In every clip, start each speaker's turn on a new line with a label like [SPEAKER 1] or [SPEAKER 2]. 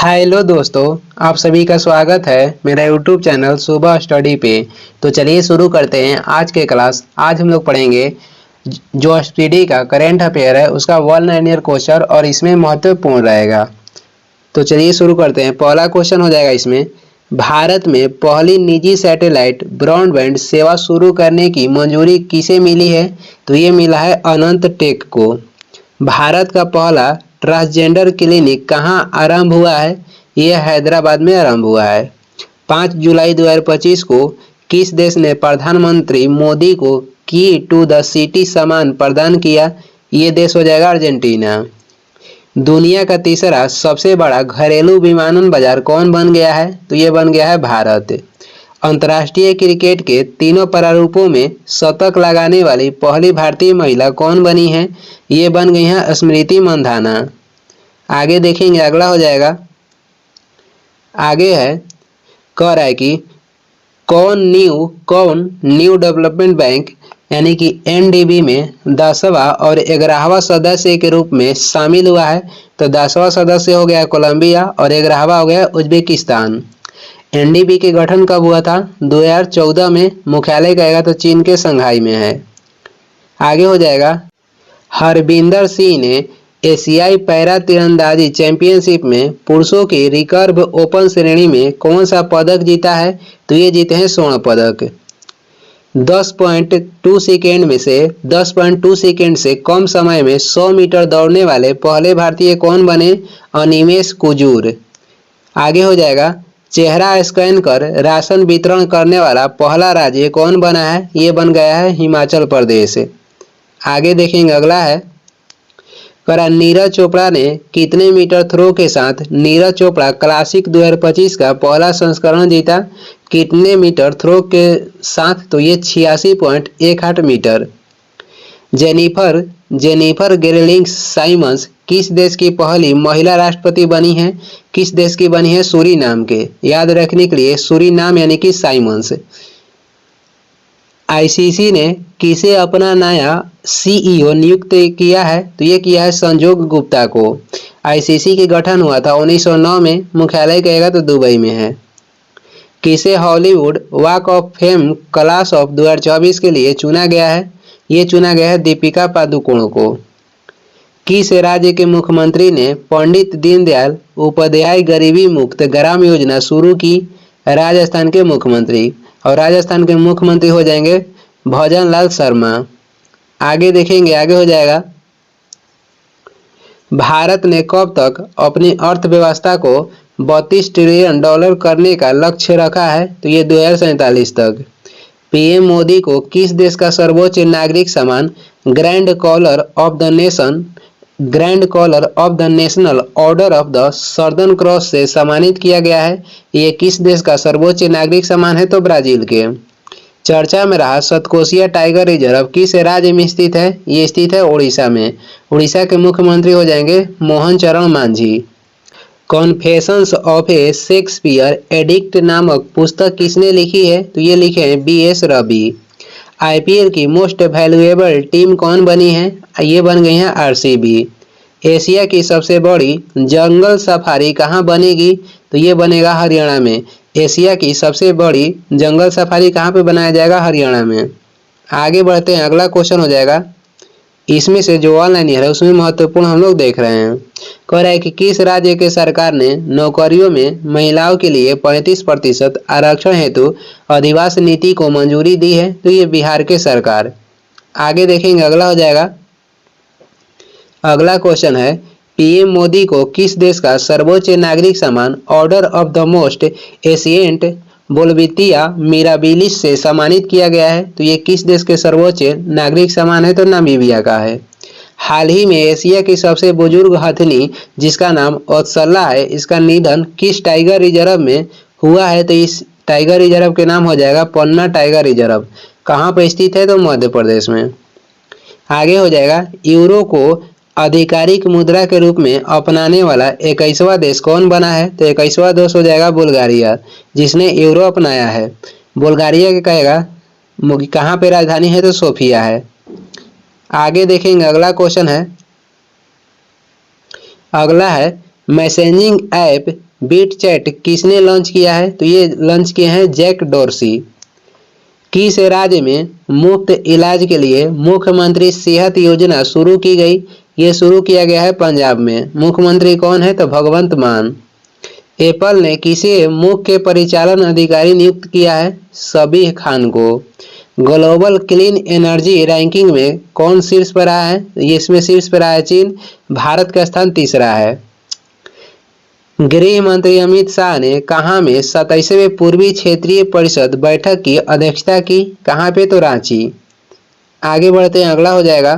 [SPEAKER 1] Hello दोस्तों, आप सभी का स्वागत है मेरा यूट्यूब चैनल सुबह स्टडी पे। तो चलिए शुरू करते हैं आज के क्लास। आज हम लोग पढ़ेंगे जो एसपीडी का करेंट अफेयर है उसका 1 ईयर क्वेश्चन और इसमें महत्वपूर्ण रहेगा। तो चलिए शुरू करते हैं। पहला क्वेश्चन हो जाएगा इसमें, भारत में पहली निजी सैटेलाइट ब्रॉडबैंड सेवा शुरू करने की मंजूरी किसे मिली है? तो ये मिला है अनंत टेक को। भारत का पहला ट्रांसजेंडर क्लिनिक कहाँ आरंभ हुआ है? यह हैदराबाद में आरंभ हुआ है। 5 जुलाई 2025 को किस देश ने प्रधानमंत्री मोदी को की टू द सिटी सम्मान प्रदान किया? ये देश हो जाएगा अर्जेंटीना। दुनिया का तीसरा सबसे बड़ा घरेलू विमानन बाजार कौन बन गया है? तो ये बन गया है भारत। अंतर्राष्ट्रीय क्रिकेट के तीनों प्रारूपों में शतक लगाने वाली पहली भारतीय महिला कौन बनी है? ये बन गई हैं स्मृति मंधाना। आगे देखेंगे, अगला हो जाएगा, आगे है कह रहा है कि कौन न्यू डेवलपमेंट बैंक यानी कि एनडीबी में 10वां और 11वां सदस्य के रूप में शामिल हुआ है? तो 10वां सदस्य हो गया कोलंबिया और 11वां हो गया उज्बेकिस्तान। एनडीबी के गठन कब हुआ था? 2014 में। मुख्यालय कहेगा तो चीन के शंघाई में है। आगे हो जाएगा, हरविंदर सिंह ने एशियाई पैरा तीरंदाजी चैंपियनशिप में पुरुषों की रिकर्व ओपन श्रेणी में कौन सा पदक जीता है? तो ये जीते हैं स्वर्ण पदक। 10.2 सेकेंड में से 10.2 सेकेंड से कम समय में 100 मीटर दौड़ने वाले पहले भारतीय कौन बने? अनिमेष कुजूर। आगे हो जाएगा, चेहरा स्कैन कर राशन वितरण करने वाला पहला राज्य कौन बना है? ये बन गया है हिमाचल प्रदेश। आगे देखेंगे, अगला है करा नीरज चोपड़ा ने कितने मीटर थ्रो के साथ नीरज चोपड़ा क्लासिक 2025 का पहला संस्करण जीता? कितने मीटर थ्रो के साथ? तो ये 86.18 मीटर। जेनिफर गेरलिंग साइमंस किस देश की पहली महिला राष्ट्रपति बनी है? किस देश की बनी है? सूरीनाम के। याद रखने के लिए सूरीनाम यानी कि साइमंस। आईसीसी ने किसे अपना नया सीईओ नियुक्त किया है? तो ये किया है संजोग गुप्ता को। आईसीसी के गठन हुआ था 1909 में। मुख्यालय कहेगा तो दुबई में है। किसे Hollywood walk of fame class of 2024 के लिए चुना गया है? ये चुना गया है दीपिका पादुकोण को। किस राज्य के मुख्यमंत्री ने पंडित दीनदयाल उपाध्याय गरीबी मुक्त ग्राम योजना शुरू की? राजस्थान के मुख्यमंत्री। और राजस्थान के मुख्यमंत्री हो जाएंगे भजन लाल शर्मा। आगे देखेंगे, आगे हो जाएगा, भारत ने कब तक अपनी अर्थव्यवस्था को 32 ट्रिलियन डॉलर करने का लक्ष्य रखा है? तो ये 2047 तक। पीएम मोदी को किस देश का सर्वोच्च नागरिक सम्मान Grand Collar of the National Order of the Southern Cross से सम्मानित किया गया है? ये किस देश का सर्वोच्च नागरिक सम्मान है? तो ब्राजील के। चर्चा में रहा सतकोशिया टाइगर रिजर्व किस राज्य में स्थित है? ये स्थित है उड़ीसा में। उड़ीसा के मुख्यमंत्री हो जाएंगे Mohan Charan Majhi. Confessions of a Shakespeare addict नामक पुस्तक किसने लिखी है? तो ये लिखे हैं बीएस रवि। आईपीएल की मोस्ट वैल्यूएबल टीम कौन बनी है? ये बन गई है आरसीबी। एशिया की सबसे बड़ी जंगल सफारी कहाँ बनेगी? तो ये बनेगा हरियाणा में। एशिया की सबसे बड़ी जंगल सफारी कहाँ पे बनाया जाएगा? हरियाणा में। आगे बढ़ते हैं, अगला क्वेश्चन हो जाएगा, इसमें से जो ऑनलाइन है उसमें महत्वपूर्ण हम लोग देख रहे हैं। कह रहा है कि किस राज्य के सरकार ने नौकरियों में महिलाओं के लिए 35% आरक्षण हेतु अधिवास नीति को मंजूरी दी है? तो ये बिहार के सरकार। आगे देखेंगे, अगला हो जाएगा, अगला क्वेश्चन है, पीएम मोदी को किस देश का सर्वोच्च नागरिक सम्मान order of the most ancient बोलबितिया मिराबिलिस से सम्मानित किया गया है? तो ये किस देश के सर्वोच्च नागरिक सम्मान है? तो नामीबिया का है। हाल ही में एशिया की सबसे बुजुर्ग हथिनी जिसका नाम ओत्सला है, इसका निधन किस टाइगर रिजर्व में हुआ है? तो इस टाइगर रिजर्व के नाम हो जाएगा पन्ना टाइगर रिजर्व। कहाँ पर स्थित है? तो मध्य प्रदेश में। आगे हो जाएगा, यूरो को आधिकारिक मुद्रा के रूप में अपनाने वाला 21वां देश कौन बना है? तो 21वां देश हो जाएगा बुल्गारिया, जिसने यूरो अपनाया है। बुल्गारिया के कहेगा कहाँ पे राजधानी है? तो सोफिया है। आगे देखेंगे, अगला क्वेश्चन है, अगला है मैसेजिंग ऐप बीट चैट किसने लॉन्च किया है? तो ये लॉन्च किए हैं जैक डोर्सी। किस राज्य में मुफ्त इलाज के लिए मुख्यमंत्री सेहत योजना शुरू की गई? ये शुरू किया गया है पंजाब में। मुख्यमंत्री कौन है? तो भगवंत मान। एप्पल ने किसे मुख्य परिचालन अधिकारी नियुक्त किया है? सबीह खान को। ग्लोबल क्लीन एनर्जी रैंकिंग में कौन शीर्ष पर आया है? ये इसमें शीर्ष पर आया चीन, भारत का स्थान तीसरा है। गृह मंत्री अमित शाह ने कहाँ में 27वें पूर्वी क्षेत्रीय परिषद बैठक की अध्यक्षता की? कहाँ पे? तो रांची। आगे बढ़ते हैं, अगला हो जाएगा।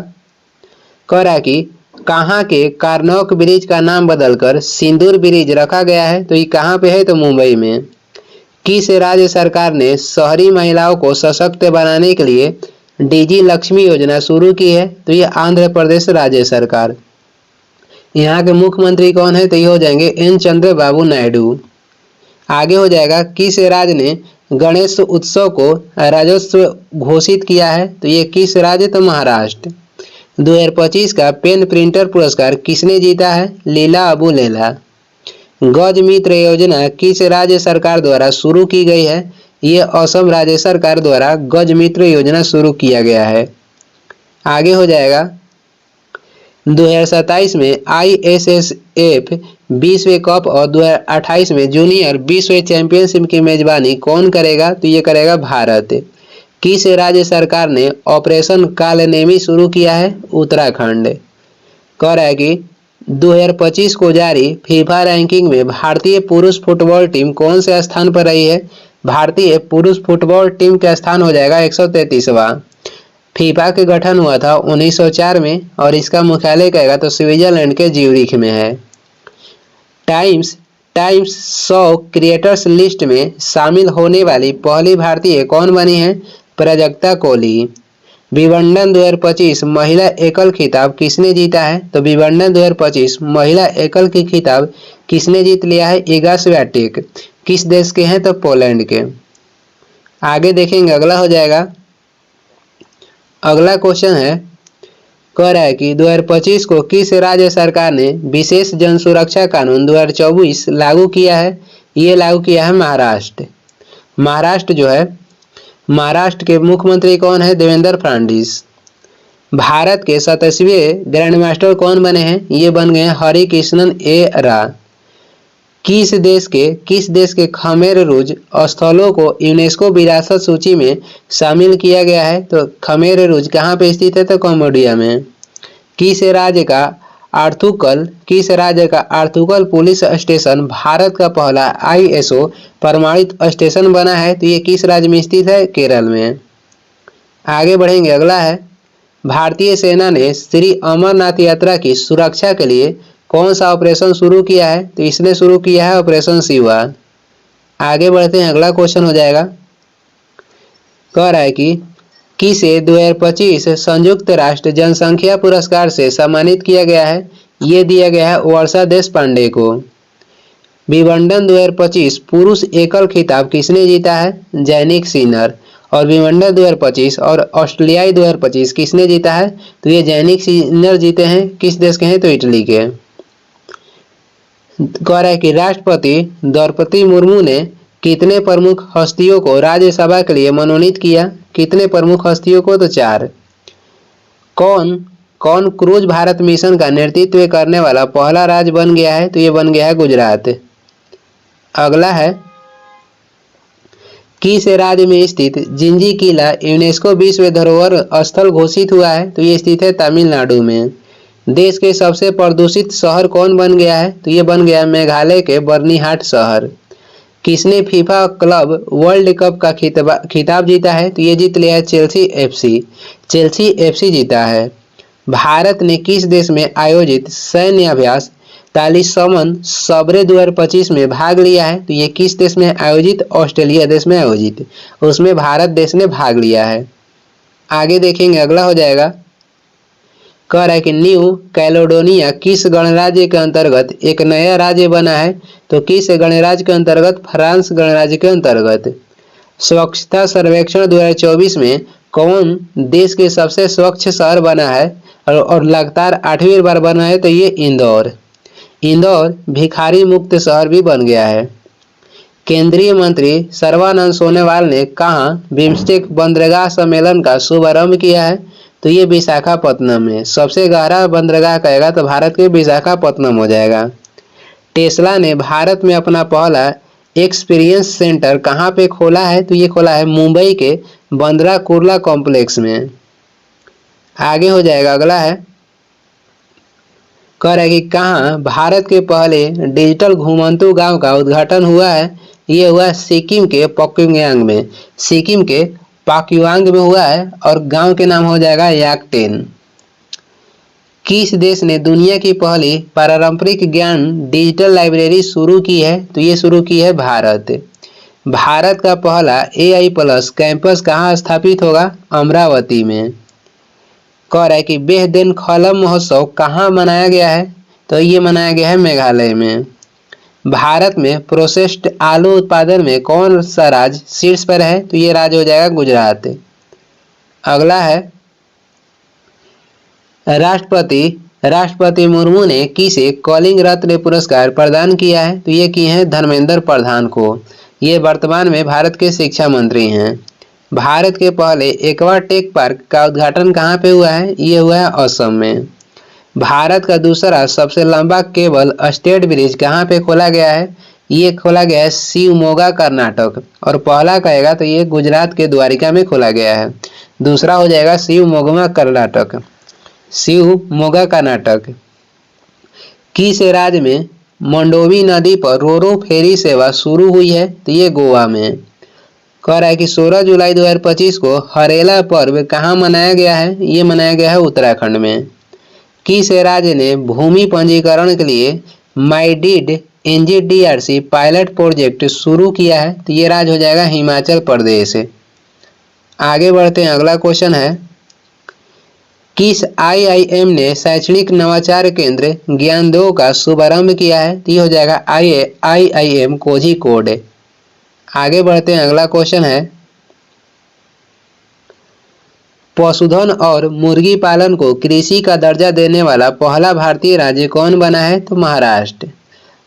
[SPEAKER 1] कह रहा है कि कहाँ के कारनौक ब्रिज का नाम बदलकर सिंदूर ब्रिज रखा गया है? तो ये कहाँ पे है? तो मुंबई में। किस राज्य सरकार ने शहरी महिलाओं को सशक्त बनाने के लिए डीजी लक्ष्मी योजना शुरू की है? तो ये आंध्र प्रदेश राज्य सरकार। यहाँ के मुख्यमंत्री कौन है? तो ये हो जाएंगे एन चंद्रबाबू नायडू। आगे हो जाएगा, किस राज्य ने गणेश उत्सव को राज्योत्सव घोषित किया है? तो ये किस राज्य? तो महाराष्ट्र। 2025 का पेन प्रिंटर पुरस्कार किसने जीता है? लीला अबू लेला। गज मित्र योजना किस राज्य सरकार द्वारा शुरू की गई है? ये असम राज्य सरकार द्वारा गज मित्र योजना शुरू किया गया है। आगे हो जाएगा, 2027 में ISSF विश्व कप और 2028 में जूनियर विश्व चैंपियनशिप की मेजबानी कौन करेगा? तो ये करेगा भारत। किस राज्य सरकार ने ऑपरेशन कालनेमी शुरू किया है? उत्तराखंड। कह रहा है कि 2025 को जारी फीफा रैंकिंग में भारतीय पुरुष फुटबॉल टीम कौन से स्थान पर रही है? भारतीय पुरुष फुटबॉल टीम का स्थान हो जाएगा 133वां। फीफा के गठन हुआ था 1904 में और इसका मुख्यालय कहेगा तो स्विट्जरलैंड के ज्यूरिख में है। टाइम्स 100 क्रिएटर्स लिस्ट में शामिल होने वाली पहली भारतीय कौन बनी है? प्राजक्ता कोहली। विंबलडन 2025 महिला एकल खिताब किसने जीता है? तो विंबलडन 2025 महिला एकल की खिताब किसने जीत लिया है? Iga Swiatek. किस देश के हैं? तो पोलैंड के। आगे देखेंगे, अगला हो जाएगा। अगला क्वेश्चन है, कह रहा है कि 2025 को किस राज्य सरकार ने विशेष जन सुरक्षा कानून 2024 लागू किया है? ये लागू किया है महाराष्ट्र। महाराष्ट्र जो है, महाराष्ट्र के मुख्यमंत्री कौन है? देवेंद्र फडणवीस। भारत के 27वें ग्रैंड मास्टर कौन बने हैं? ये बन गए हैं हरिकृष्णन ए रा। किस देश के खमेर रुज स्थलों को यूनेस्को विरासत सूची में शामिल किया गया है? तो खमेर रुज कहाँ पे स्थित है? तो कंबोडिया में। किस राज्य का आर्थुकल पुलिस स्टेशन भारत का पहला ISO प्रमाणित स्टेशन बना है? तो ये किस राज्य में स्थित है? केरल में। आगे बढ़ेंगे, अगला है, भारतीय सेना ने श्री अमरनाथ यात्रा की सुरक्षा के लिए कौन सा ऑपरेशन शुरू किया है? तो इसने शुरू किया है ऑपरेशन शिवा। आगे बढ़ते हैं, अगला क्वेश्चन हो जाएगा। कह रहा है कि किसे 2025 संयुक्त राष्ट्र जनसंख्या पुरस्कार से सम्मानित किया गया है? ये दिया गया है वर्षा देश पांडे को। विंबलडन 2025 पुरुष एकल खिताब किसने जीता है? Jannik Sinner. और विंबलडन 2025 और ऑस्ट्रेलियाई 2025 किसने जीता है? तो ये जैनिक सिनर जीते हैं। किस देश के हैं? तो इटली के। कह रहा है कि राष्ट्रपति द्रौपदी मुर्मू ने कितने प्रमुख हस्तियों को राज्यसभा के लिए मनोनीत किया? कितने प्रमुख हस्तियों को? तो 4। कौन क्रूज भारत मिशन का नेतृत्व करने वाला पहला राज्य बन गया है? तो ये बन गया है गुजरात। अगला है, किस राज्य में स्थित जिंजी किला यूनेस्को विश्व धरोहर स्थल घोषित हुआ है? तो ये स्थित है तमिलनाडु में। देश के सबसे प्रदूषित शहर कौन बन गया है? तो ये बन गया मेघालय के बर्निहाट शहर। किसने फीफा क्लब वर्ल्ड कप का खिताब जीता है? तो ये जीत लिया है चेल्सी FC जीता है। भारत ने किस देश में आयोजित सैन्य अभ्यास तालिसमन सबरे 2025 में भाग लिया है? तो ये किस देश में आयोजित? ऑस्ट्रेलिया देश में आयोजित, उसमें भारत देश ने भाग लिया है। आगे देखेंगे, अगला हो जाएगा। कह रहा है कि न्यू कैलेडोनिया किस गणराज्य के अंतर्गत एक नया राज्य बना है? तो किस गणराज्य के अंतर्गत? फ्रांस गणराज्य के अंतर्गत। स्वच्छता सर्वेक्षण 2024 में कौन देश के सबसे स्वच्छ शहर बना है और लगातार 8वीं बार बना है? तो ये इंदौर। इंदौर भिखारी मुक्त शहर भी बन गया है। केंद्रीय मंत्री सर्बानंद सोनोवाल ने कहाँ बिम्स्टेक बंदरगाह सम्मेलन का शुभारंभ किया है? तो ये विशाखापत्तनम में। सबसे गहरा बंदरगाह कहेगा तो भारत के विशाखापत्तनम हो जाएगा। टेस्ला ने भारत में अपना पहला एक्सपीरियंस सेंटर कहाँ पे खोला है? तो ये खोला है मुंबई के बांद्रा कुर्ला कॉम्प्लेक्स में। आगे हो जाएगा, अगला है कह रहा है कि कहाँ भारत के पहले डिजिटल घुमंतु गांव का उद्घाटन हुआ है? ये हुआ सिक्किम के पाक्योंगयांग में। सिक्किम के पाक्योंगयांग में हुआ है और गांव के नाम हो जाएगा याकटेन। किस देश ने दुनिया की पहली पारंपरिक ज्ञान डिजिटल लाइब्रेरी शुरू की है? तो ये शुरू की है भारत। भारत का पहला AI+ कैंपस कहाँ स्थापित होगा? अमरावती में। कह रहा है कि बेहदेन खलम महोत्सव कहाँ मनाया गया है? तो ये मनाया गया है मेघालय में। भारत में प्रोसेस्ड आलू उत्पादन में कौन सा राज्य शीर्ष पर है? तो ये राज्य हो जाएगा गुजरात। अगला है राष्ट्रपति मुर्मू ने किसे कलिंग रत्न पुरस्कार प्रदान किया है? तो ये किए हैं धर्मेंद्र प्रधान को। ये वर्तमान में भारत के शिक्षा मंत्री हैं। भारत के पहले एक्वा टेक पार्क का उद्घाटन कहाँ पे हुआ है? ये हुआ है असम में। भारत का दूसरा सबसे लंबा केबल स्टेट ब्रिज कहाँ पे खोला गया है? ये खोला गया है शिवमोगा कर्नाटक। और पहला कहेगा तो ये गुजरात के द्वारिका में खोला गया है। दूसरा हो जाएगा शिवमोगा कर्नाटक। किस राज्य में मंडोवी नदी पर रोरो फेरी सेवा शुरू हुई है? तो ये गोवा में। कह रहा है कि 16 जुलाई 2025 को हरेला पर्व कहाँ मनाया गया है? ये मनाया गया है उत्तराखंड में। किस राज्य ने भूमि पंजीकरण के लिए माइडिड NGDRC पायलट प्रोजेक्ट शुरू किया है? तो ये राज्य हो जाएगा हिमाचल प्रदेश। आगे बढ़ते हैं, अगला क्वेश्चन है किस IIM ने शैक्षणिक नवाचार केंद्र ज्ञानदो का शुभारंभ किया है? तो ये हो जाएगा IIM कोझिकोड। आगे बढ़ते हैं, अगला क्वेश्चन है पशुधन और मुर्गी पालन को कृषि का दर्जा देने वाला पहला भारतीय राज्य कौन बना है? तो महाराष्ट्र।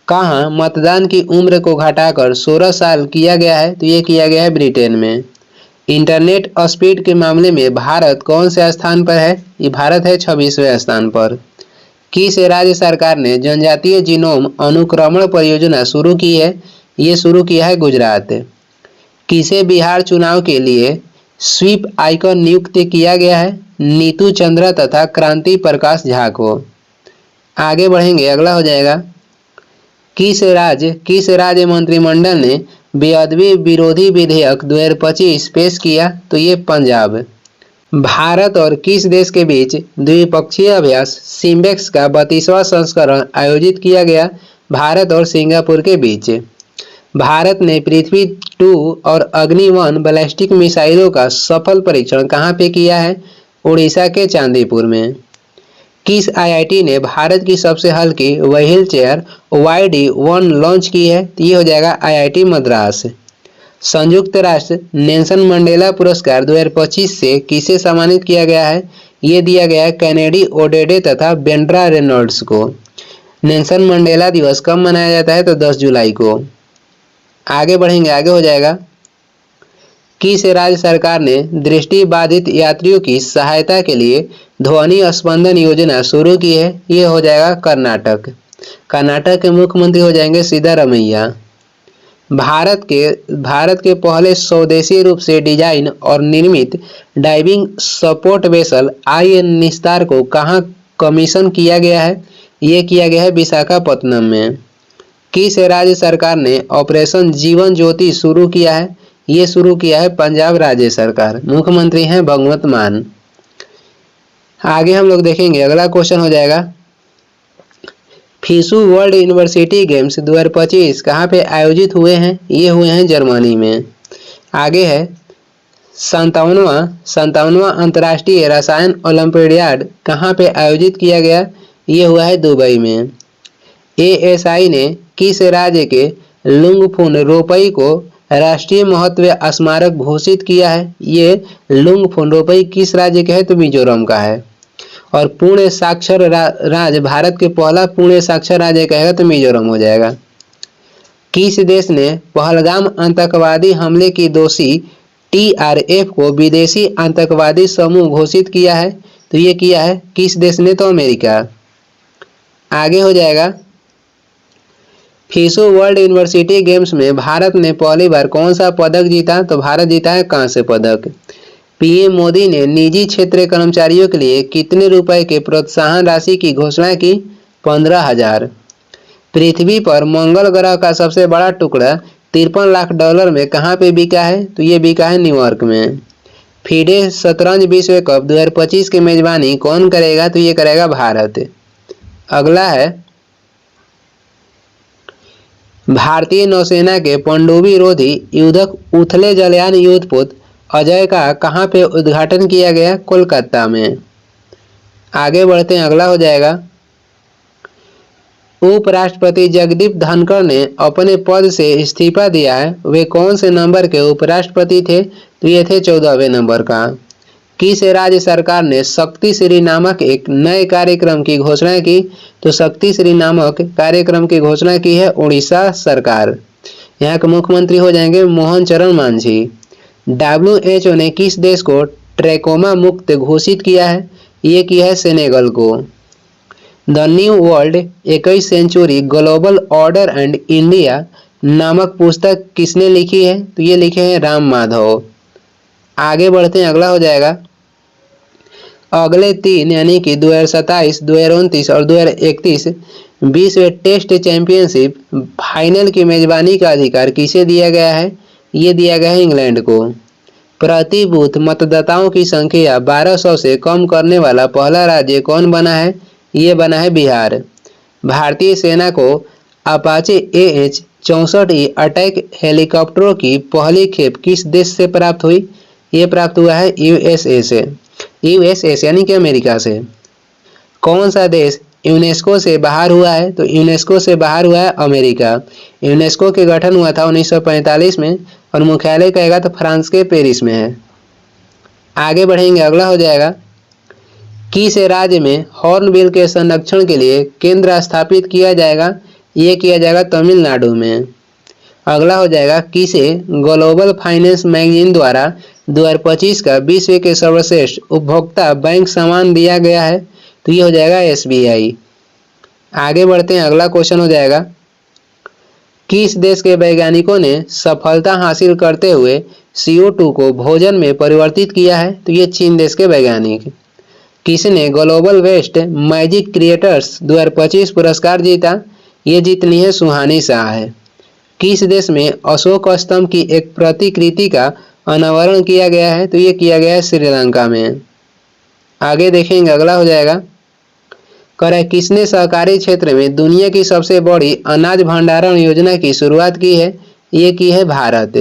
[SPEAKER 1] कहाँ मतदान की उम्र को घटाकर 16 साल किया गया है? तो ये किया गया है ब्रिटेन में। इंटरनेट स्पीड के मामले में भारत कौन से स्थान पर है? ये भारत है 26वें स्थान पर। किस राज्य सरकार ने जनजातीय जीनोम अनुक्रमण परियोजना शुरू की है? ये शुरू किया है गुजरात। किसे बिहार चुनाव के लिए स्वीप आइकन नियुक्त किया गया है? नीतू चंद्रा तथा क्रांति प्रकाश झा को। आगे बढ़ेंगे, अगला हो जाएगा किस राज्य मंत्रिमंडल ने बेअदबी विरोधी विधेयक 2025 पेश किया? तो ये पंजाब। भारत और किस देश के बीच द्विपक्षीय अभ्यास सिम्बेक्स का 32वां संस्करण आयोजित किया गया? भारत और सिंगापुर के बीच। भारत ने पृथ्वी 2 और अग्नि 1 बैलिस्टिक मिसाइलों का सफल परीक्षण कहाँ पे किया है? उड़ीसा के चांदीपुर में। किस IIT ने भारत की सबसे हल्की व्हील चेयर YD-1 लॉन्च की है? तो ये हो जाएगा IIT मद्रास। संयुक्त राष्ट्र नेल्सन मंडेला पुरस्कार 2025 से किसे सम्मानित किया गया है? ये दिया गया है कैनेडी ओडेडे तथा बेंड्रा रेनॉल्ड्स को। नेल्सन मंडेला दिवस कब मनाया जाता है? तो 10 जुलाई को। आगे बढ़ेंगे, आगे हो जाएगा किस राज्य सरकार ने दृष्टि बाधित यात्रियों की सहायता के लिए ध्वनि स्पंदन योजना शुरू की है? ये हो जाएगा कर्नाटक। कर्नाटक के मुख्यमंत्री हो जाएंगे सिद्धारमैया। भारत के पहले स्वदेशी रूप से डिजाइन और निर्मित डाइविंग सपोर्ट वेसल IN निस्तार को कहाँ कमीशन किया गया है? ये किया गया है विशाखापत्तनम में। किस राज्य सरकार ने ऑपरेशन जीवन ज्योति शुरू किया है? ये शुरू किया है पंजाब राज्य सरकार। मुख्यमंत्री हैं भगवंत मान। आगे हम लोग देखेंगे, अगला क्वेश्चन हो जाएगा फीसू वर्ल्ड यूनिवर्सिटी गेम्स 2025 कहाँ पे आयोजित हुए हैं? ये हुए हैं जर्मनी में। आगे है 57वां अंतर्राष्ट्रीय रसायन ओलंपियाड कहाँ पे आयोजित किया गया? ये हुआ है दुबई में। ASI ने किस राज्य के लुंगफुन रोपई को राष्ट्रीय महत्व स्मारक घोषित किया है? ये लुंगफुन रोपई किस राज्य के है? तो मिजोरम का है। और पूर्ण साक्षर राज्य, भारत के पहला पूर्ण साक्षर राज्य कहेगा तो मिजोरम हो जाएगा। किस देश ने पहलगाम आतंकवादी हमले की दोषी TRF को विदेशी आतंकवादी समूह घोषित किया है? तो ये किया है किस देश ने? तो अमेरिका। आगे हो जाएगा, फीसू वर्ल्ड यूनिवर्सिटी गेम्स में भारत ने पहली बार कौन सा पदक जीता? तो भारत जीता है कांस्य पदक। पीएम मोदी ने निजी क्षेत्र कर्मचारियों के लिए कितने रुपए के प्रोत्साहन राशि की घोषणा की? 15,000। पृथ्वी पर मंगल ग्रह का सबसे बड़ा टुकड़ा $53 लाख में कहाँ पे बिका है? तो ये बिका है न्यूयॉर्क में। फीडे शतरंज विश्व कप 2025 की मेजबानी कौन करेगा? तो ये करेगा भारत। अगला है, भारतीय नौसेना के पनडुब्बी रोधी युद्धक उथले जलयान युद्धपोत अजय का कहाँ पे उद्घाटन किया गया? कोलकाता में। आगे बढ़ते हैं, अगला हो जाएगा, उपराष्ट्रपति जगदीप धनखड़ ने अपने पद से इस्तीफा दिया है, वे कौन से नंबर के उपराष्ट्रपति थे? तो ये थे 14वें नंबर का। किस राज्य सरकार ने शक्ति श्री नामक एक नए कार्यक्रम की घोषणा की? तो शक्ति श्री नामक कार्यक्रम की घोषणा की है उड़ीसा सरकार। यहाँ के मुख्यमंत्री हो जाएंगे मोहन चरण मांझी। WHO ने किस देश को ट्रैकोमा मुक्त घोषित किया है? ये किया है सेनेगल को। द न्यू वर्ल्ड 21वीं century global order and India नामक पुस्तक किसने लिखी है? तो ये लिखे हैं राम माधव। आगे बढ़ते हैं, अगला हो जाएगा, अगले 3 यानी कि 2027, 2029 और 2031 विश्व टेस्ट चैंपियनशिप फाइनल की मेजबानी का अधिकार किसे दिया गया है? ये दिया गया है इंग्लैंड को। प्रति बूथ मतदाताओं की संख्या 1200 से कम करने वाला पहला राज्य कौन बना है? ये बना है बिहार। भारतीय सेना को अपाचे AH-64E अटैक हेलीकॉप्टरों की पहली खेप किस देश से प्राप्त हुई? ये प्राप्त हुआ है USA से, USA यानी कि अमेरिका से। कौन सा देश यूनेस्को से बाहर हुआ है? तो यूनेस्को से बाहर हुआ है अमेरिका। यूनेस्को के गठन हुआ था 1945 में और मुख्यालय कहेगा तो फ्रांस के पेरिस में है। आगे बढ़ेंगे, अगला हो जाएगा, किस राज्य में हॉर्नबिल के संरक्षण के लिए केंद्र स्थापित किया जाएगा? ये किया जाएगा तमिलनाडु में। अगला हो जाएगा, किसे ग्लोबल फाइनेंस मैगजीन द्वारा 2025 का विश्व के सर्वश्रेष्ठ उपभोक्ता बैंक सम्मान दिया गया है? तो ये हो जाएगा SBI। आगे बढ़ते हैं, अगला क्वेश्चन हो जाएगा, किस देश के वैज्ञानिकों ने सफलता हासिल करते हुए CO2 को भोजन में परिवर्तित किया है? तो ये चीन देश के वैज्ञानिक। किसने ग्लोबल वेस्ट मैजिक क्रिएटर्स 2025 पुरस्कार जीता? ये जीतनी है सुहानी शाह है। किस देश में अशोक स्तंभ की एक प्रतिकृति का अनावरण किया गया है? तो ये किया गया है श्रीलंका में। आगे देखेंगे, अगला हो जाएगा, किसने सहकारी क्षेत्र में दुनिया की सबसे बड़ी अनाज भंडारण योजना की शुरुआत की है? ये की है भारत।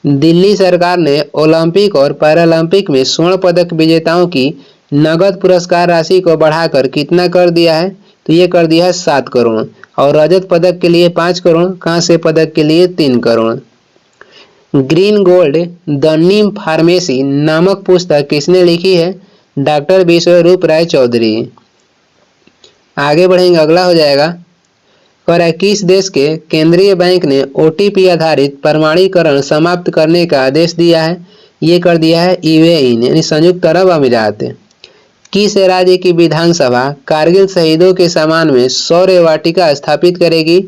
[SPEAKER 1] दिल्ली सरकार ने ओलंपिक और पैरालंपिक में स्वर्ण पदक विजेताओं की नगद पुरस्कार राशि को बढ़ाकर कितना कर दिया है? तो ये कर दिया है 7 करोड़ और रजत पदक के लिए 5 करोड़, कांस्य पदक के लिए 3 crore. Green gold the Neem pharmacy नामक पुस्तक किसने लिखी है? डॉक्टर विश्वरूप राय चौधरी। आगे बढ़ेंगे, अगला हो जाएगा, किस देश के केंद्रीय बैंक ने OTP आधारित प्रमाणीकरण समाप्त करने का आदेश दिया है? ये कर दिया है UAE यानी संयुक्त अरब अमीरात। किस राज्य की विधानसभा कारगिल शहीदों के सम्मान में शौर्य वाटिका स्थापित करेगी?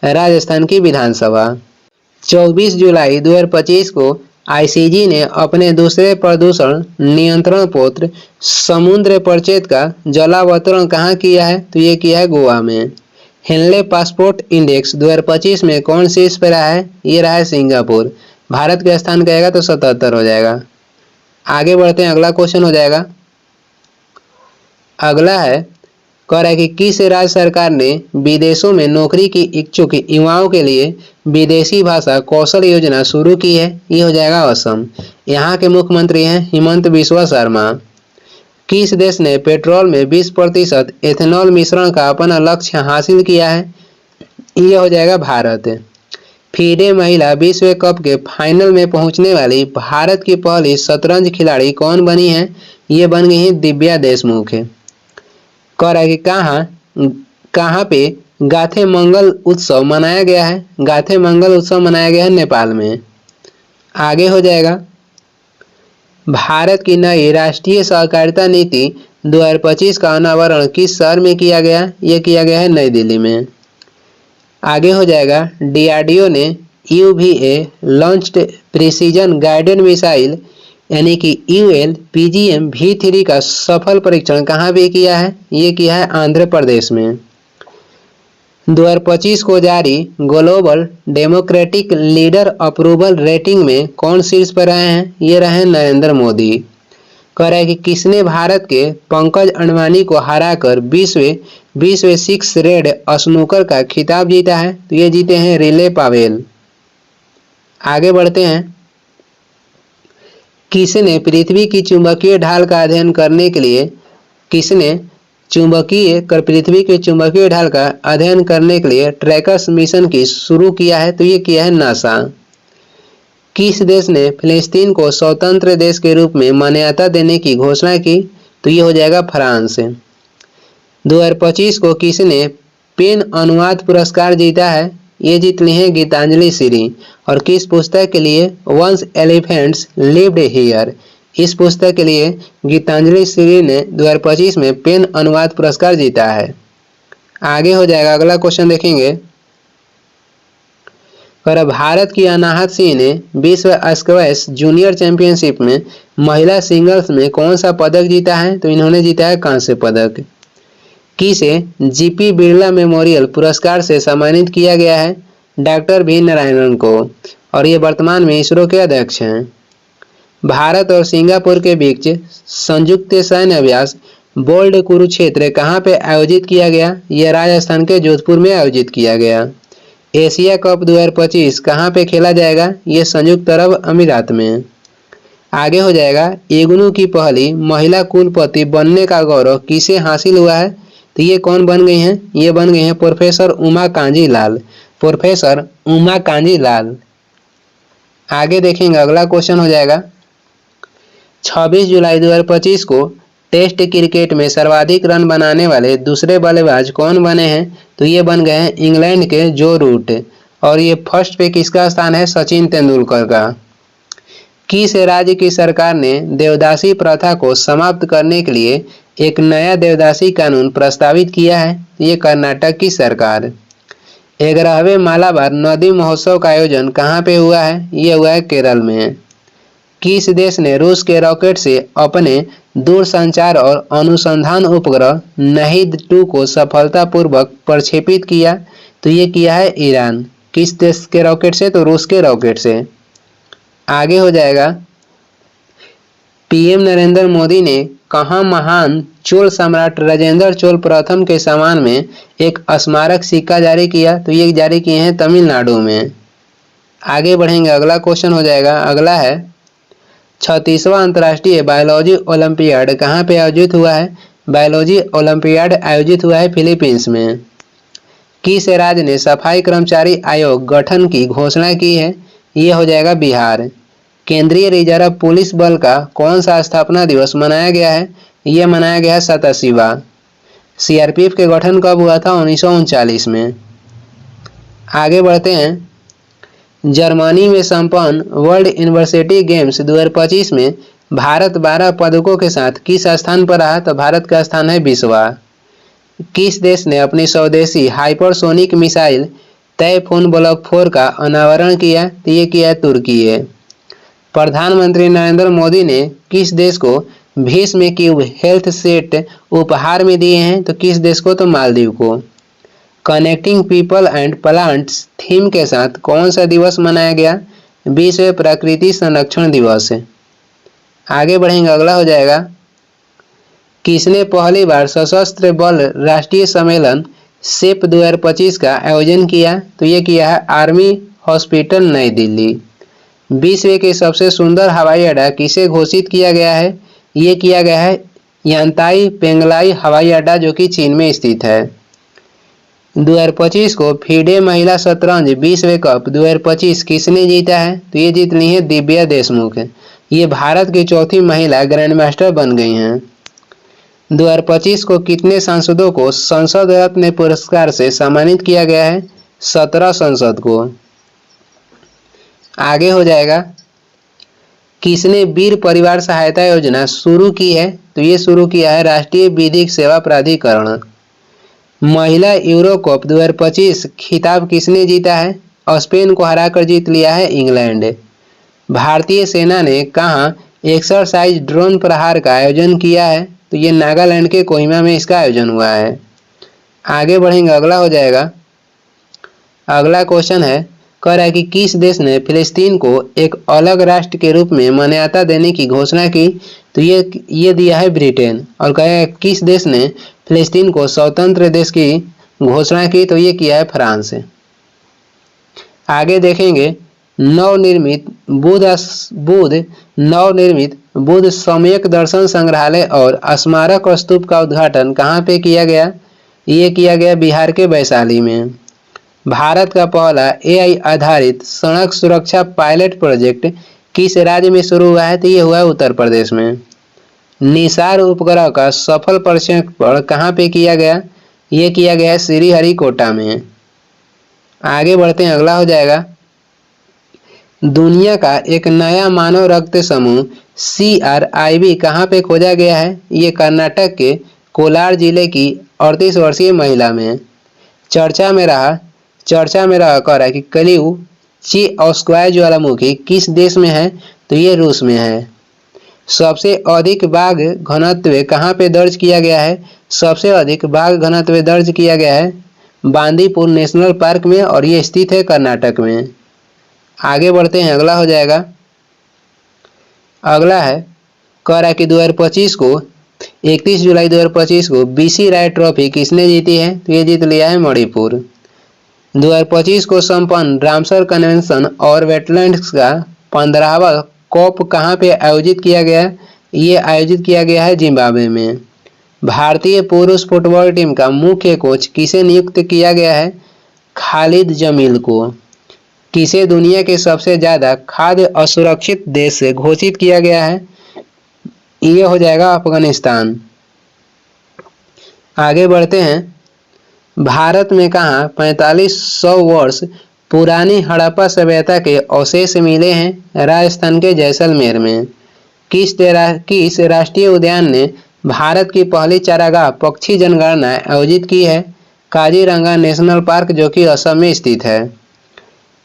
[SPEAKER 1] राजस्थान की विधानसभा। 24 जुलाई 2025 को ICJ ने अपने दूसरे प्रदूषण नियंत्रण पत्र समुद्र परिषद का जलावतरण कहाँ किया है? तो ये किया है गोवा में। हेनले पासपोर्ट इंडेक्स 2025 में कौन शीर्ष पर रहा है? ये रहा है सिंगापुर। भारत का स्थान कहेगा तो 77 हो जाएगा। आगे बढ़ते हैं, अगला क्वेश्चन हो जाएगा, अगला है कि किस राज्य सरकार ने विदेशों में नौकरी की इच्छुक युवाओं के लिए विदेशी भाषा कौशल योजना शुरू की है? ये हो जाएगा असम। यहाँ के मुख्यमंत्री हैं हिमंत बिस्वा शर्मा। किस देश ने पेट्रोल में 20% एथेनॉल मिश्रण का अपना लक्ष्य हासिल किया है? ये हो जाएगा भारत। फीडे महिला विश्व कप के फाइनल में पहुंचने वाली भारत की पहली शतरंज खिलाड़ी कौन बनी है? ये बन गई है दिव्या देशमुख। कह रहा है कि कहाँ पे गाथे मंगल उत्सव मनाया गया है। गाथे मंगल उत्सव मनाया गया है नेपाल में। आगे हो जाएगा, भारत की नई राष्ट्रीय सहकारिता नीति 2025 का अनावरण किस शहर में किया गया? ये किया गया है नई दिल्ली में। आगे हो जाएगा, DRDO ने UVA launched precision guided missile यानी कि ULPGM V3 का सफल परीक्षण कहाँ पे किया है? ये किया है आंध्र प्रदेश में। 2025 को जारी global democratic leader approval rating में कौन शीर्ष पर रहे हैं? ये रहे नरेंद्र मोदी। कह रहा है कि किसने भारत के पंकज अडवाणी को हराकर 20वें 6 रेड स्नूकर का खिताब जीता है? तो ये जीते हैं रिले पावेल। आगे बढ़ते हैं, किसने पृथ्वी की चुंबकीय ढाल का अध्ययन करने के लिए पृथ्वी के चुंबकीय ढाल का अध्ययन करने के लिए ट्रैकर्स मिशन की शुरू किया है? तो ये किया है नासा। किस देश ने फिलिस्तीन को स्वतंत्र देश के रूप में मान्यता देने की घोषणा की? तो ये हो जाएगा फ्रांस। 2025 को किसने पेन अनुवाद पुरस्कार जीता है? ये जीत ली है गीतांजलि श्री। और किस पुस्तक के लिए? Once elephants lived here. इस पुस्तक के लिए गीतांजलि श्री ने 2025 में पेन अनुवाद पुरस्कार जीता है। आगे हो जाएगा, अगला क्वेश्चन देखेंगे। और भारत की अनाहत सिंह ने विश्व स्क्वैश जूनियर चैंपियनशिप में महिला सिंगल्स में कौन सा पदक जीता है? तो इन्होंने जीता है कांस्य पदक। किसे GP बिरला मेमोरियल पुरस्कार से सम्मानित किया गया है? डॉक्टर V नारायणन को। और ये वर्तमान में इसरो के अध्यक्ष हैं। भारत और सिंगापुर के बीच संयुक्त सैन्य अभ्यास बोल्ड कुरुक्षेत्र कहाँ पे आयोजित किया गया? यह राजस्थान के जोधपुर में आयोजित किया गया। एशिया कप 2025 कहाँ पे खेला जाएगा? ये संयुक्त अरब अमीरात में। आगे हो जाएगा, इग्नू की पहली महिला कुलपति बनने का गौरव किसे हासिल हुआ है? तो ये कौन बन गई हैं? ये बन गई हैं प्रोफेसर उमा कांजी लाल। प्रोफेसर उमा कांजी लाल। आगे देखेंगे, अगला क्वेश्चन हो जाएगा, 26 जुलाई 2025 को टेस्ट क्रिकेट में सर्वाधिक रन बनाने वाले दूसरे बल्लेबाज कौन बने हैं? तो ये बन गए हैं इंग्लैंड के जो रूट। और ये फर्स्ट पे किसका स्थान है? सचिन तेंदुलकर का। किस राज्य की सरकार ने देवदासी प्रथा को समाप्त करने के लिए एक नया देवदासी कानून प्रस्तावित किया है? ये कर्नाटक की सरकार। 11वें मालाबार नदी महोत्सव का आयोजन कहाँ पे हुआ है? ये हुआ है केरल में। किस देश ने रूस के रॉकेट से अपने दूरसंचार और अनुसंधान उपग्रह नाहिद-2 को सफलतापूर्वक प्रक्षेपित किया? तो ये किया है ईरान। किस देश के रॉकेट से? तो रूस के रॉकेट से। आगे हो जाएगा, PM नरेंद्र मोदी ने कहाँ महान चोल सम्राट राजेंद्र चोल प्रथम के सम्मान में एक स्मारक सिक्का जारी किया? तो ये जारी किए हैं तमिलनाडु में। आगे बढ़ेंगे, अगला क्वेश्चन हो जाएगा, अगला है 36वां अंतर्राष्ट्रीय बायोलॉजी ओलंपियाड कहाँ पे आयोजित हुआ है? बायोलॉजी ओलंपियाड आयोजित हुआ है फिलीपींस में। किस राज्य ने सफाई कर्मचारी आयोग गठन की घोषणा की है? ये हो जाएगा बिहार। केंद्रीय रिजर्व पुलिस बल का कौन सा स्थापना दिवस मनाया गया है? ये मनाया गया है 87वां। CRPF के गठन कब हुआ था? 1939 में। आगे बढ़ते हैं, जर्मनी में संपन्न वर्ल्ड यूनिवर्सिटी गेम्स 2025 में भारत 12 पदकों के साथ किस स्थान पर रहा? तो भारत का स्थान है 20वां। किस देश ने अपनी स्वदेशी हाइपरसोनिक मिसाइल टाइफून ब्लॉक 4 का अनावरण किया? तो ये किया है तुर्की है। प्रधानमंत्री नरेंद्र मोदी ने किस देश को भीष्म क्यूब हेल्थ सेट उपहार में दिए हैं? तो किस देश को? तो मालदीव को। Connecting people and plants theme के साथ कौन सा दिवस मनाया गया? विश्व प्रकृति संरक्षण दिवस। आगे बढ़ेंगे, अगला हो जाएगा, किसने पहली बार सशस्त्र बल राष्ट्रीय सम्मेलन सेप 2025 का आयोजन किया? तो ये किया है आर्मी हॉस्पिटल नई दिल्ली। विश्व के सबसे सुंदर हवाई अड्डा किसे घोषित किया गया है? ये किया गया है यांताई पेंगलाई हवाई अड्डा जो कि चीन में स्थित है। 2025 को फीडे महिला शतरंज विश्व कप 2025 किसने जीता है? तो ये जीत ली है दिव्या देशमुख। ये भारत की चौथी महिला ग्रैंड मास्टर बन गई हैं। 2025 को कितने सांसदों को संसद रत्न पुरस्कार से सम्मानित किया गया है? 17 सांसद को। आगे हो जाएगा, किसने वीर परिवार सहायता योजना शुरू की है? तो ये शुरू किया है राष्ट्रीय विधिक सेवा प्राधिकरण। महिला यूरो कप 2025 खिताब किसने जीता है? स्पेन को हराकर जीत लिया है इंग्लैंड। भारतीय सेना ने कहाँ एक्सरसाइज ड्रोन प्रहार का आयोजन किया है? तो ये नागालैंड के कोहिमा में इसका आयोजन हुआ है। आगे बढ़ेंगे, अगला हो जाएगा। अगला क्वेश्चन है, कह रहा है कि किस देश ने फिलिस्तीन को एक अलग राष्ट्र के रूप में मान्यता देने की घोषणा की? तो ये दिया है ब्रिटेन। और कहा है किस देश ने फिलिस्तीन को स्वतंत्र देश की घोषणा की? तो ये किया है फ्रांस। आगे देखेंगे, नवनिर्मित बुद्ध सम्यक दर्शन संग्रहालय और स्मारक स्तूप का उद्घाटन कहाँ पे किया गया? ये किया गया बिहार के वैशाली में। भारत का पहला AI आधारित सड़क सुरक्षा पायलट प्रोजेक्ट किस राज्य में शुरू हुआ है? तो ये हुआ है उत्तर प्रदेश में। निसार उपग्रह का सफल प्रक्षेपण कहाँ पे किया गया? ये किया गया है श्रीहरिकोटा में। आगे बढ़ते हैं, अगला हो जाएगा, दुनिया का एक नया मानव रक्त समूह CRIB कहाँ पे खोजा गया है? ये कर्नाटक के कोलार जिले की 38 वर्षीय महिला में। चर्चा में रहा कह रहा है कि कलिउ चीओस्क्वाय ज्वालामुखी किस देश में है? तो ये रूस में है। सबसे अधिक बाघ घनत्व कहाँ पे दर्ज किया गया है? सबसे अधिक बाघ घनत्व दर्ज किया गया है बांदीपुर नेशनल पार्क में, और ये स्थित है कर्नाटक में। आगे बढ़ते हैं, अगला हो जाएगा। अगला है, कह रहा है कि 2025 को 31 जुलाई 2025 को BC राय ट्रॉफी किसने जीती है? तो ये जीत लिया है मणिपुर। 2025 को संपन्न रामसर कन्वेंशन और वेटलैंड्स का 15वां कॉप कहाँ पे आयोजित किया गया? ये आयोजित किया गया है जिम्बाब्वे में। भारतीय पुरुष फुटबॉल टीम का मुख्य कोच किसे नियुक्त किया गया है? खालिद जमील को। किसे दुनिया के सबसे ज्यादा खाद्य असुरक्षित देश से घोषित किया गया है? ये हो जाएगा अफगानिस्तान। आगे बढ़ते हैं, भारत में कहाँ 4500 वर्ष पुरानी हड़प्पा सभ्यता के अवशेष मिले हैं? राजस्थान के जैसलमेर में। किस राष्ट्रीय उद्यान ने भारत की पहली चारागाह पक्षी जनगणना आयोजित की है? काजीरंगा नेशनल पार्क, जो कि असम में स्थित है।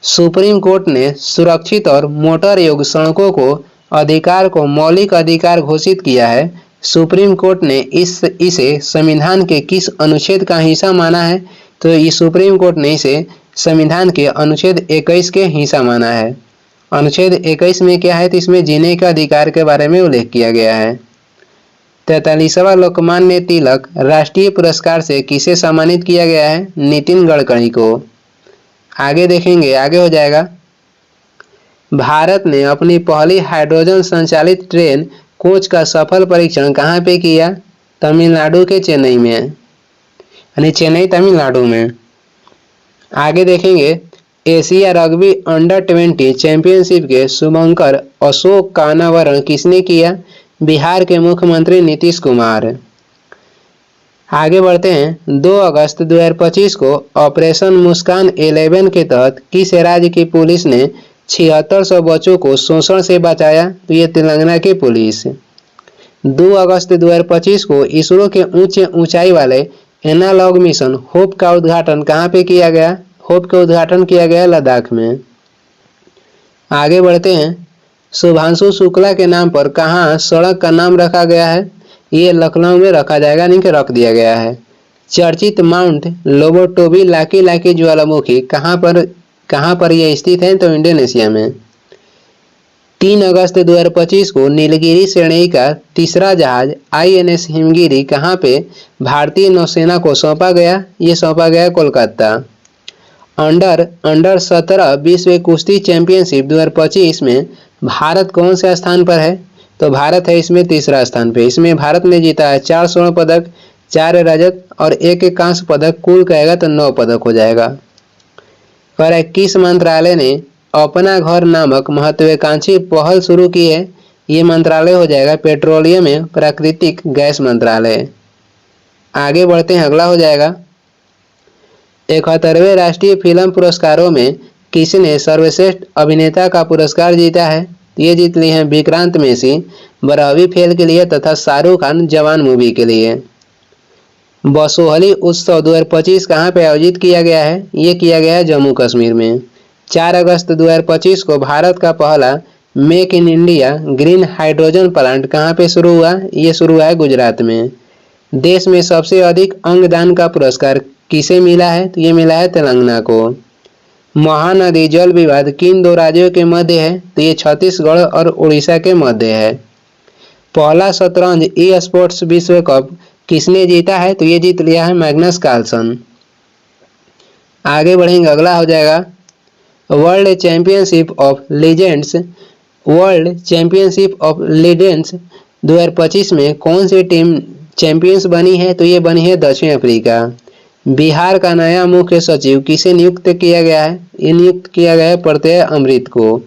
[SPEAKER 1] सुप्रीम कोर्ट ने सुरक्षित और मोटर योग्य सड़कों को अधिकार को मौलिक अधिकार घोषित किया है। सुप्रीम कोर्ट ने इसे संविधान के किस अनुच्छेद का हिस्सा माना है? तो ये सुप्रीम कोर्ट ने इसे संविधान के अनुच्छेद 21 के हिस्सा माना है। अनुच्छेद 21 में क्या है? तो इसमें जीने के अधिकार के बारे में उल्लेख किया गया है। 43वां लोकमान्य तिलक राष्ट्रीय पुरस्कार से किसे सम्मानित किया गया है? नितिन गडकरी को। आगे देखेंगे, आगे हो जाएगा, भारत ने अपनी पहली हाइड्रोजन संचालित ट्रेन कोच का सफल परीक्षण कहाँ पे किया? तमिलनाडु के चेन्नई में, यानी चेन्नई तमिलनाडु में। आगे देखेंगे, एशिया रग्बी अंडर 20 चैंपियनशिप के शुभंकर अशोक का अनावरण किसने किया? बिहार के मुख्यमंत्री नीतीश कुमार। आगे बढ़ते हैं, 2 अगस्त 2025 को ऑपरेशन मुस्कान 11 के तहत किस राज्य की पुलिस ने 7600 बच्चों को शोषण से बचाया? तो ये तेलंगाना की पुलिस। 2 अगस्त 2025 को इसरो के ऊंचाई वाले एनालॉग मिशन होप का उद्घाटन कहाँ पे किया गया? होप का उद्घाटन किया गया लद्दाख में। आगे बढ़ते हैं, शुभांशु शुक्ला के नाम पर कहाँ सड़क का नाम रखा गया है? ये लखनऊ में रखा जाएगा, नहीं कि रख दिया गया है। चर्चित माउंट लोबोटोबी लाकी ज्वालामुखी कहाँ पर यह स्थित है? तो इंडोनेशिया में। 3 अगस्त 2025 को नीलगिरी श्रेणी का तीसरा जहाज INS हिमगिरी कहाँ पे भारतीय नौसेना को सौंपा गया? ये सौंपा गया कोलकाता। अंडर 17 विश्व कुश्ती चैंपियनशिप 2025 में भारत कौन से स्थान पर है? तो भारत है इसमें तीसरा स्थान पे। इसमें भारत ने जीता है 4 स्वर्ण पदक, 4 रजत और 1 कांस्य पदक, कुल कहेगा तो 9 पदक हो जाएगा। पर किस मंत्रालय ने अपना घर नामक महत्वाकांक्षी पहल शुरू की है? ये मंत्रालय हो जाएगा पेट्रोलियम एवं प्राकृतिक गैस मंत्रालय। आगे बढ़ते हैं, अगला हो जाएगा 71वें राष्ट्रीय फिल्म पुरस्कारों में किसने सर्वश्रेष्ठ अभिनेता का पुरस्कार जीता है? ये जीत लिए हैं विक्रांत मैसी 12वीं फेल के लिए तथा शाहरुख खान जवान मूवी के लिए। बसोहली उत्सव 2025 कहाँ पे आयोजित किया गया है? ये किया गया है जम्मू कश्मीर में। 4 अगस्त 2025 को भारत का पहला make in India green hydrogen plant कहाँ पे शुरू हुआ? ये शुरू हुआ है गुजरात में। देश में सबसे अधिक अंगदान का पुरस्कार किसे मिला है? तो ये मिला है तेलंगाना को। महानदी जल विवाद किन 2 राज्यों के मध्य है? तो ये छत्तीसगढ़ और उड़ीसा के मध्य है। पहला शतरंज ई स्पोर्ट्स विश्व कप किसने जीता है? तो ये जीत लिया है मैग्नस कार्लसन। आगे बढ़ेंगे, अगला हो जाएगा world championship of legends. World championship of legends 2025 में कौन सी टीम चैंपियंस बनी है? तो ये बनी है दक्षिण अफ्रीका। बिहार का नया मुख्य सचिव किसे नियुक्त किया गया है? ये नियुक्त किया गया है प्रत्यय अमृत को।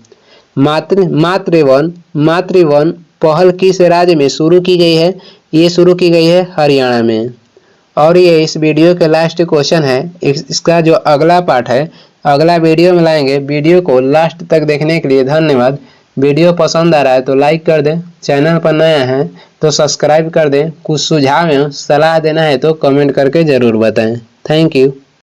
[SPEAKER 1] मातृवन पहल किस राज्य में शुरू की गई है? ये शुरू की गई है हरियाणा में। और ये इस वीडियो के लास्ट क्वेश्चन है। इसका जो अगला पार्ट है अगला वीडियो में लाएंगे। वीडियो को लास्ट तक देखने के लिए धन्यवाद। वीडियो पसंद आ रहा है तो लाइक कर दें, चैनल पर नया है तो सब्सक्राइब कर दें। कुछ सुझाव एवं सलाह देना है तो कमेंट करके ज़रूर बताएं। Thank you.